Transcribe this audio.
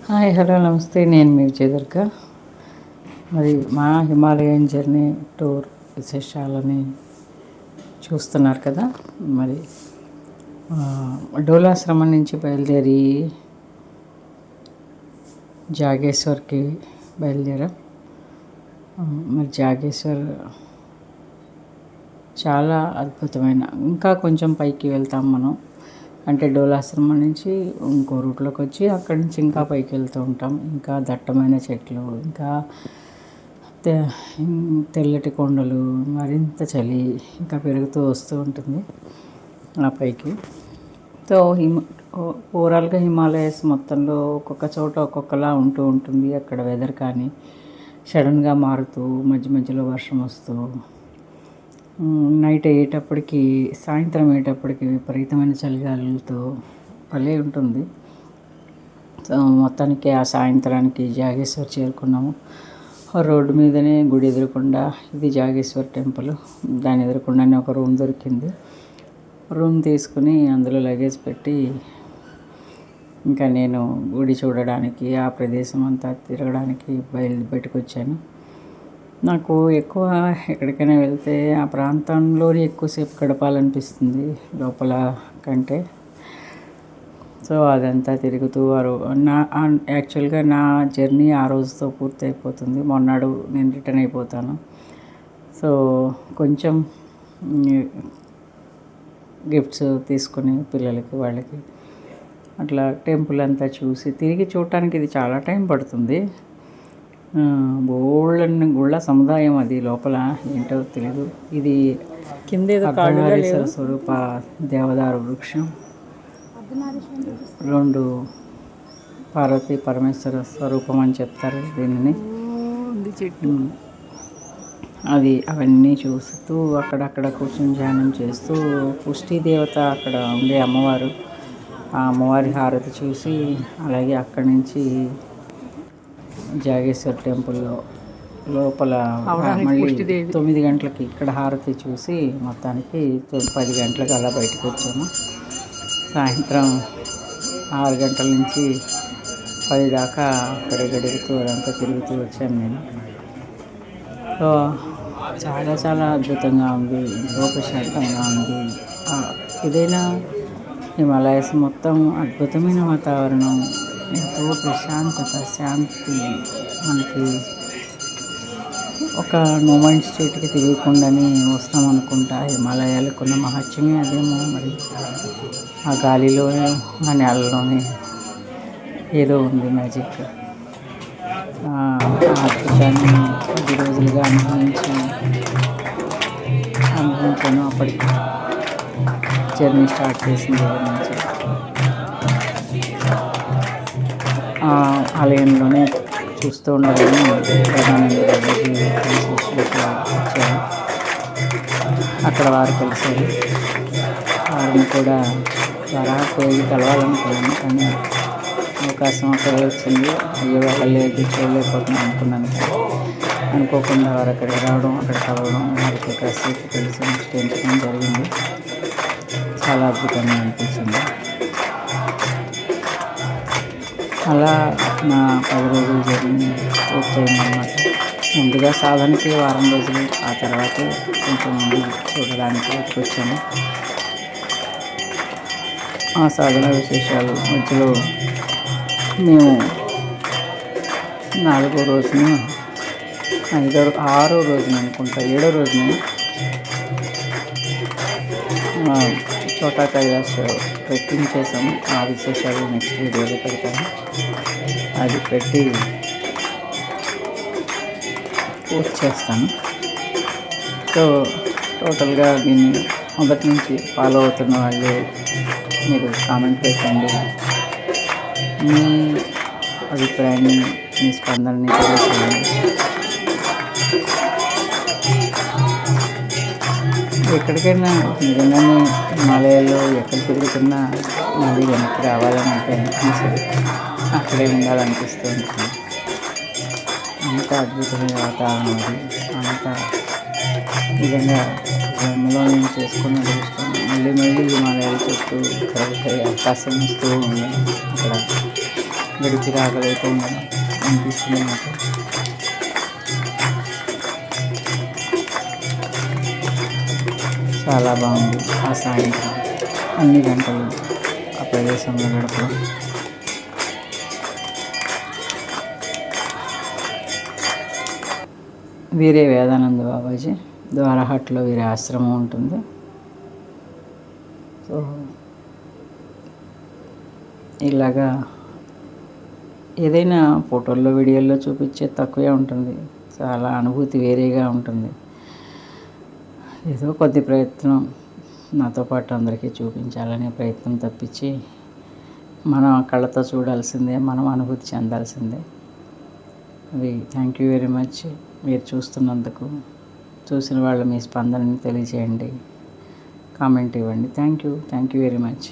Hi hello నమస్తే, నేను మీ విజయదుర్గ. మరి మా హిమాలయన్ జర్నీ టూర్ విశేషాలని చూస్తున్నారు కదా. మరి డోలాశ్రమం నుంచి బయలుదేరి జాగేశ్వర్కి బయలుదేరాం. మరి జాగేశ్వర్ చాలా అద్భుతమైన, ఇంకా కొంచెం పైకి వెళ్తాం మనం. అంటే డోలాశ్రమం నుంచి ఇంకో రూట్లోకి వచ్చి అక్కడి నుంచి ఇంకా పైకి వెళ్తూ ఉంటాం. ఇంకా దట్టమైన చెట్లు, ఇంకా తెల్లటి కొండలు, మరింత చలి ఇంకా పెరుగుతూ వస్తూ ఉంటుంది ఆ పైకి. సో ఓవరాల్గా హిమాలయస్ మొత్తంలో ఒక్కొక్క చోట ఒక్కొక్కలా ఉంటూ ఉంటుంది. అక్కడ వెదర్ కానీ సడన్గా మారుతూ, మధ్య మధ్యలో వర్షం వస్తూ, నైట్ అయ్యేటప్పటికి, సాయంత్రం అయ్యేటప్పటికి విపరీతమైన చలిగాలులతో భలే ఉంటుంది. సో మొత్తానికి ఆ సాయంత్రానికి జాగేశ్వర్ చేరుకున్నాము. రోడ్డు మీదనే గుడి ఎదురుకుండా, ఇది జాగేశ్వర్ టెంపుల్, దాని ఎదురుకుండానే ఒక రూమ్ దొరికింది. రూమ్ తీసుకుని అందులో లగేజ్ పెట్టి ఇంకా నేను గుడి చూడడానికి, ఆ ప్రదేశం అంతా తిరగడానికి బయటకు. నాకు ఎక్కువ ఎక్కడికైనా వెళ్తే ఆ ప్రాంతంలోనే ఎక్కువసేపు గడపాలనిపిస్తుంది లోపల కంటే. సో అదంతా తిరుగుతూ యాక్చువల్గా నా జర్నీ ఆ రోజుతో పూర్తి అయిపోతుంది. మొన్నాడు నేను రిటర్న్ అయిపోతాను. సో కొంచెం గిఫ్ట్స్ తీసుకుని పిల్లలకి, వాళ్ళకి అట్లా టెంపుల్ అంతా చూసి తిరిగి చూడటానికి ఇది చాలా టైం పడుతుంది. బోళ్ళని గుళ్ళ సముదాయం అది, లోపల ఏంటో తెలియదు. ఇది కింద స్వరూప దేవదారు వృక్షం, 2 పార్వతీ పరమేశ్వర స్వరూపం అని చెప్తారు దీనిని. అది అవన్నీ చూస్తూ అక్కడక్కడ కూర్చొని ధ్యానం చేస్తూ, పుష్టి దేవత అక్కడ ఉండే అమ్మవారు, ఆ అమ్మవారి హారతి చూసి, అలాగే అక్కడి నుంచి జాగేశ్వర్ టెంపుల్ లోపల మళ్ళీ 9 గంటలకి ఇక్కడ హారతి చూసి మొత్తానికి 10 గంటలకు అలా బయటకు వచ్చాము. సాయంత్రం 6 గంటల నుంచి 10 దాకా అక్కడ గడుపుతూ అదంతా తిరుగుతూ వచ్చాను నేను. సో చాలా చాలా అద్భుతంగా ఉంది, ఎంతో ప్రశాంతంగా ఉంది. ఏదైనా హిమాలయస్ మొత్తం అద్భుతమైన వాతావరణం, ఎంతో ప్రశాంతత, శాంతి. మనకి ఒక మూమెంట్ స్టేట్కి తెలియకుండానే వస్తాం అనుకుంటా. హిమాలయాలకు ఉన్న మహత్యమే అదేమో మరి. ఆ గాలిలోనే, ఆ నేలలోనే ఏదో ఉంది మ్యాజిక్. ఆ అద్భుతాన్ని 10 రోజులుగా అనుభవించాను అప్పటికి, జర్నీ స్టార్ట్ చేసిన దగ్గర నుంచి. ఆలయంలోనే చూస్తూ ఉండాలని ప్రధానంగా వచ్చారు. అక్కడ వారు కలిశారు. వారిని కూడా పోయి కలవాలనుకున్నాను, కానీ అవకాశం అక్కడ వచ్చింది. అయ్యో వెళ్ళలేదు, చూడలేకపోతున్నాను అనుకున్నాను. అనుకోకుండా వారు అక్కడికి రావడం, అక్కడ కలవడం, వారికి కాసేపు కలిసి ముచ్చటించడం జరిగింది. చాలా అద్భుతంగా అనిపించింది. అలా నా 10 రోజుల జర్నీ పూర్తయిందన్నమాట. ముందుగా సాధనకి వారం రోజులు, ఆ తర్వాత కొంచెం ముందు చూడడానికి వచ్చాను. ఆ సాధన విశేషాలు మధ్యలో మేము 4వ రోజున, 6వ రోజున అనుకుంటా, 7వ రోజున చోటా కైలాస్ ట్రెక్కింగ్ చేసాము. ఆ విశేషాలు నెక్స్ట్ వీడియోలో పెడతాను. అది పెట్టి పోస్ట్ చేస్తాను. సో టోటల్గా దీన్ని మొదటి నుంచి ఫాలో అవుతున్న వాళ్ళు మీరు కామెంట్ పెట్టండి. మీ అభిప్రాయాన్ని, మీ స్పందనని తెలియజేయండి. ఎక్కడికైనా నిజంగానే హిమాలయాల్లో ఎక్కడ తిరుగుతున్నా మళ్ళీ వెనక్కి రావాలని అనిపించదు, అక్కడే ఉండాలనిపిస్తూ ఉంటుంది. అంత అద్భుతమైన వాతావరణం అది. అంత నిజంగా జన్మలో నేను చేసుకున్న అదృష్టం. మళ్ళీ హిమాలయాల చుట్టూ తిరిగే అవకాశం వస్తూ ఉంది. అక్కడ గడిపి రాగలుగుతాం అనిపిస్తుంది నాకు. చాలా బాగుంది ఆ సాయంత్రం అన్ని గంటలు ఆ ప్రదేశంలో గడపడం. వీరే వేదానంద బాబాజీ ద్వారహట్లో వీరి ఆశ్రమం ఉంటుంది. సో ఇలాగా ఏదైనా ఫోటోల్లో వీడియోల్లో చూపించే తక్కువే ఉంటుంది, చాలా అనుభూతి వేరేగా ఉంటుంది. ఏదో కొద్ది ప్రయత్నం నాతో పాటు అందరికీ చూపించాలనే ప్రయత్నం తప్పించి మనం కళ్ళతో చూడాల్సిందే, మనం అనుభూతి చెందాల్సిందే. అది థ్యాంక్ యూ వెరీ మచ్. మీరు చూస్తున్నందుకు, చూసిన వాళ్ళు మీ స్పందనని తెలియజేయండి, కామెంట్ ఇవ్వండి. Thank you very much.